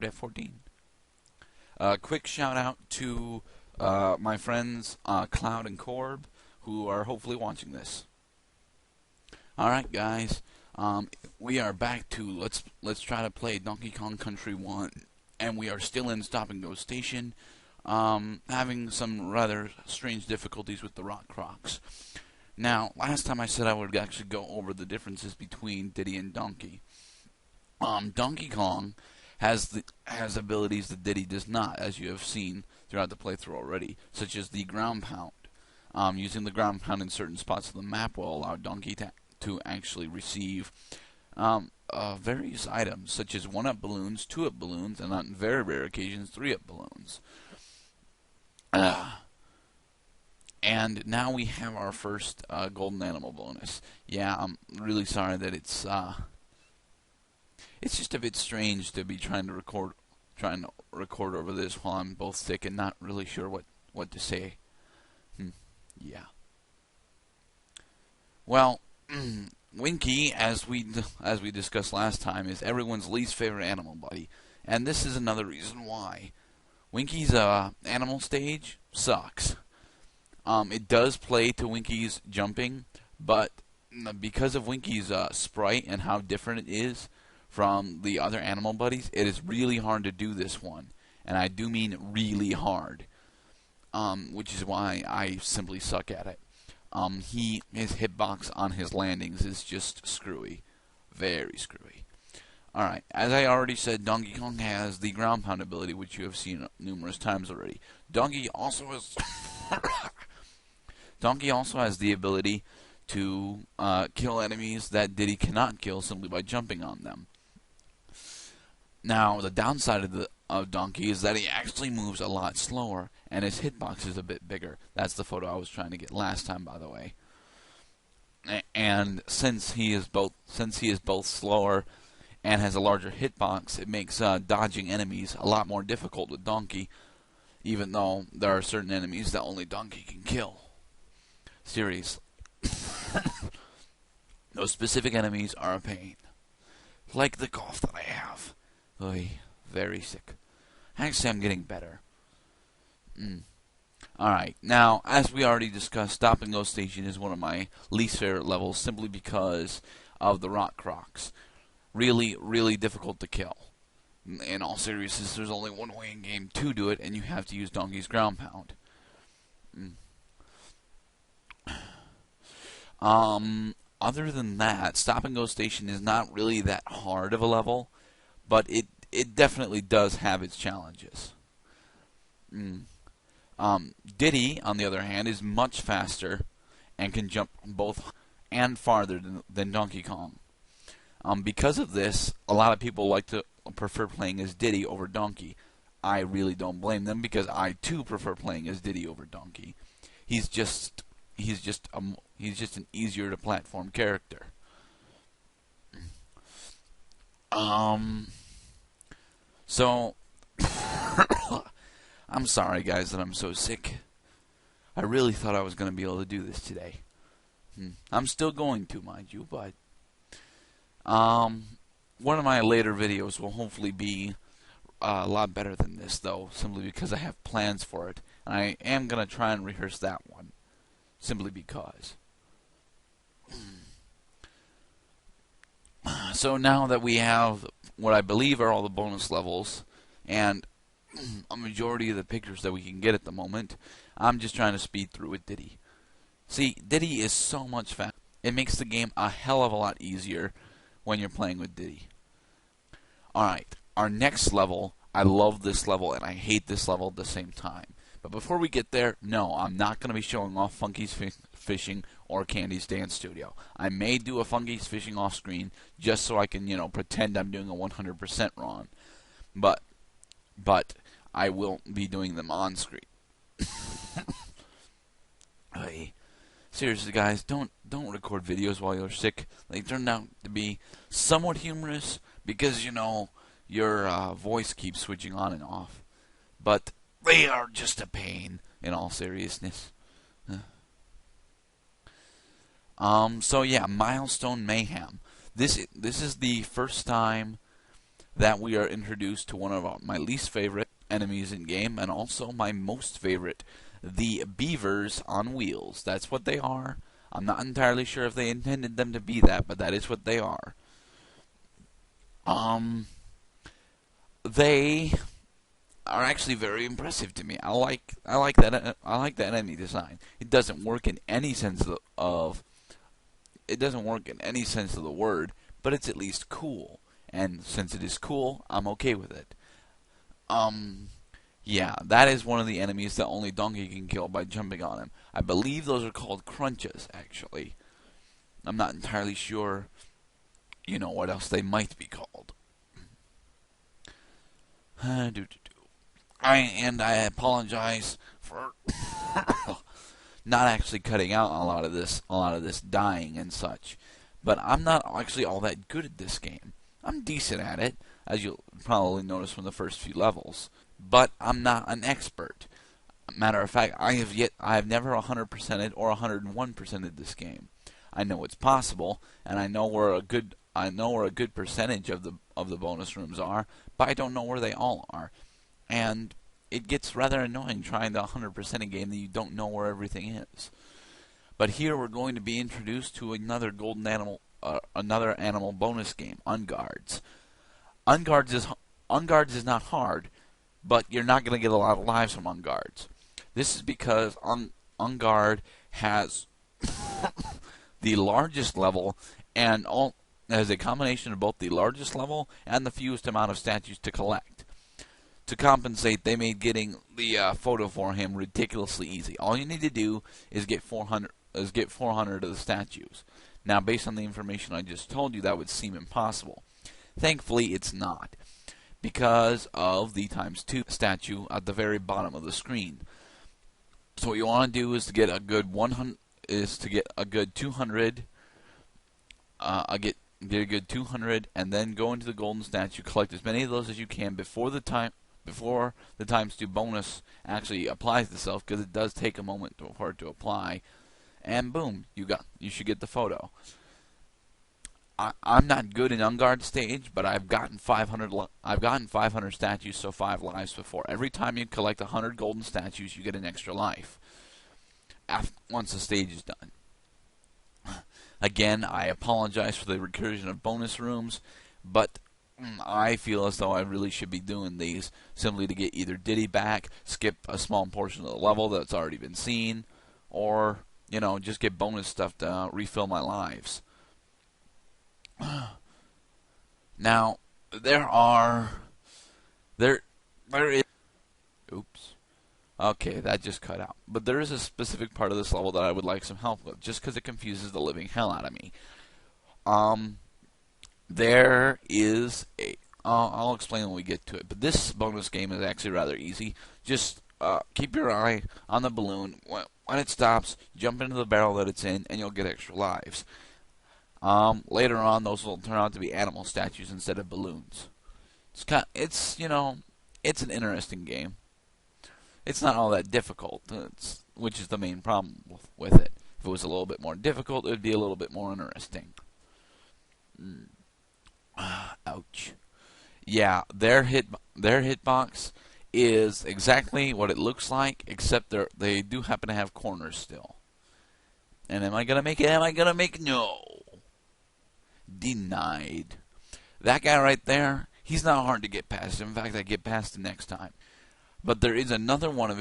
F14. Quick shout out to my friends Cloud and Corb, who are hopefully watching this. All right, guys, we are back to let's try to play Donkey Kong Country 1, and we are still in Stop and Go Station, having some rather strange difficulties with the Rock Crocs. Now, last time I said I would actually go over the differences between Diddy and Donkey. Donkey Kong has abilities that Diddy does not, as you have seen throughout the playthrough already, such as the ground pound. Using the ground pound in certain spots of the map will allow Donkey to actually receive various items, such as 1-up balloons, 2-up balloons, and on very rare occasions, 3-up balloons. And now we have our first golden animal bonus. Yeah, I'm really sorry that it's just a bit strange to be trying to record over this while I'm both sick and not really sure what to say. Yeah. Well, Winky, as we discussed last time, is everyone's least favorite animal buddy, and this is another reason why. Winky's animal stage sucks. It does play to Winky's jumping, but because of Winky's sprite and how different it is from the other animal buddies, it is really hard to do this one, and I do mean really hard, which is why I simply suck at it. His hitbox on his landings is just screwy, very screwy. Alright, as I already said, Donkey Kong has the ground pound ability, which you have seen numerous times already. Donkey also has the ability to kill enemies that Diddy cannot kill simply by jumping on them. Now, the downside of Donkey is that he actually moves a lot slower, and his hitbox is a bit bigger. That's the photo I was trying to get last time, by the way. And since he is both slower and has a larger hitbox, it makes dodging enemies a lot more difficult with Donkey, even though there are certain enemies that only Donkey can kill. Seriously. Those specific enemies are a pain. Like the cough that I have. Oy, very sick. Actually, I'm getting better. Alright, now, as we already discussed, Stop and Go Station is one of my least favorite levels simply because of the Rock Crocs. Really, really difficult to kill. In all seriousness, there's only one way in game to do it, and you have to use Donkey's ground pound. Other than that, Stop and Go Station is not really that hard of a level, but it definitely does have its challenges. Diddy, on the other hand, is much faster and can jump both and farther than Donkey Kong. Because of this, a lot of people prefer playing as Diddy over Donkey. I really don't blame them, because I too prefer playing as Diddy over Donkey. He's just an easier to platform character. So I'm sorry, guys, that I'm so sick. I really thought I was going to be able to do this today. I'm still going to, mind you, but one of my later videos will hopefully be a lot better than this, though, simply because I have plans for it, and I am going to try and rehearse that one, simply because. So now that we have what I believe are all the bonus levels, and a majority of the pictures that we can get at the moment, I'm just trying to speed through with Diddy. See, Diddy is so much faster. It makes the game a hell of a lot easier when you're playing with Diddy. Alright, our next level, I love this level and I hate this level at the same time. But before we get there, no, I'm not going to be showing off Funky's Fishing or Candy's Dance Studio. I may do a Funky's Fishing off screen just so I can, pretend I'm doing a 100% run. But I will be doing them on screen. Hey, seriously, guys, don't record videos while you're sick. They turn out to be somewhat humorous because your voice keeps switching on and off, but they are just a pain in all seriousness. So yeah, Milestone Mayhem. This is the first time that we are introduced to one of my least favorite enemies in game, and also my most favorite, the beavers on wheels. That's what they are. I'm not entirely sure if they intended them to be that, but that is what they are. They are actually very impressive to me. I like that enemy design. It doesn't work in any sense of the word, but it's at least cool. And since it is cool, I'm okay with it. Yeah, that is one of the enemies that only Donkey can kill by jumping on him. I believe those are called crunches, actually. I'm not entirely sure, what else they might be called. I apologize for not actually cutting out a lot of this dying and such. But I'm not actually all that good at this game. I'm decent at it, as you'll probably notice from the first few levels. But I'm not an expert. Matter of fact, I have never 100%ed or 101%ed this game. I know it's possible, and I know where a good percentage of the bonus rooms are, but I don't know where they all are. And it gets rather annoying trying to 100% a game that you don't know where everything is. But here we're going to be introduced to another another animal bonus game, Unguards. Unguards is not hard, but you're not going to get a lot of lives from Unguards. This is because Unguard has the largest level and has a combination of both the largest level and the fewest amount of statues to collect. To compensate, they made getting the photo for him ridiculously easy. All you need to do is get 400 of the statues. Now, based on the information I just told you, that would seem impossible. Thankfully, it's not, because of the ×2 statue at the very bottom of the screen. So what you want to do is to get a good 200. Get a good 200, and then go into the golden statue, collect as many of those as you can before the ×2 bonus actually applies itself, because it does take a moment for it to apply. And boom, you should get the photo. I'm not good in Unguard stage, but I've gotten 500 statues, so 5 lives before. Every time you collect 100 golden statues, you get an extra life. Once the stage is done. Again, I apologize for the recursion of bonus rooms, but I feel as though I really should be doing these simply to get either Diddy back, skip a small portion of the level that's already been seen, or just get bonus stuff to refill my lives. Now, there is. Oops. Okay, that just cut out. But there is a specific part of this level that I would like some help with, just because it confuses the living hell out of me. There is a. I'll explain when we get to it. But this bonus game is actually rather easy. Just keep your eye on the balloon. When it stops, jump into the barrel that it's in, and you'll get extra lives. Later on, those will turn out to be animal statues instead of balloons. It's an interesting game. It's not all that difficult, which is the main problem with it. If it was a little bit more difficult, it would be a little bit more interesting. Ouch. Yeah, their hitbox is exactly what it looks like, except they do happen to have corners still. And am I gonna make it? Am I gonna make it? No. Denied. That guy right there, he's not hard to get past. In fact, I get past him next time. But there is another one of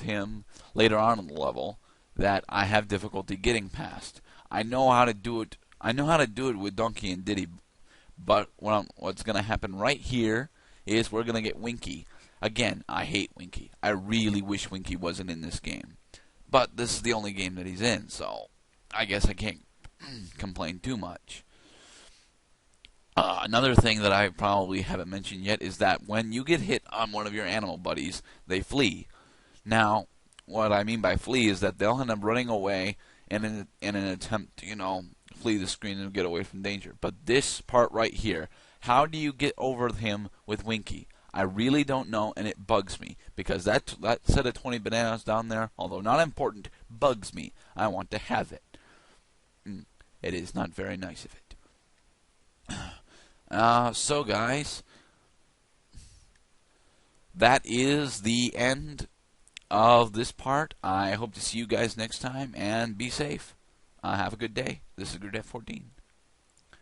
him later on in the level that I have difficulty getting past. I know how to do it. I know how to do it with Donkey and Diddy, but what's going to happen right here is we're going to get Winky. Again, I hate Winky. I really wish Winky wasn't in this game. But this is the only game that he's in, so I guess I can't complain too much. Another thing that I probably haven't mentioned yet is that when you get hit on one of your animal buddies, they flee. Now, what I mean by flee is that they'll end up running away in an attempt to, flee the screen and get away from danger. But this part right here, how do you get over him with Winky? I really don't know, and it bugs me, because that set of 20 bananas down there, although not important, bugs me. I want to have it. It is not very nice of it. So guys, that is the end of this part. I hope to see you guys next time, and be safe. Have a good day. This is GridF14.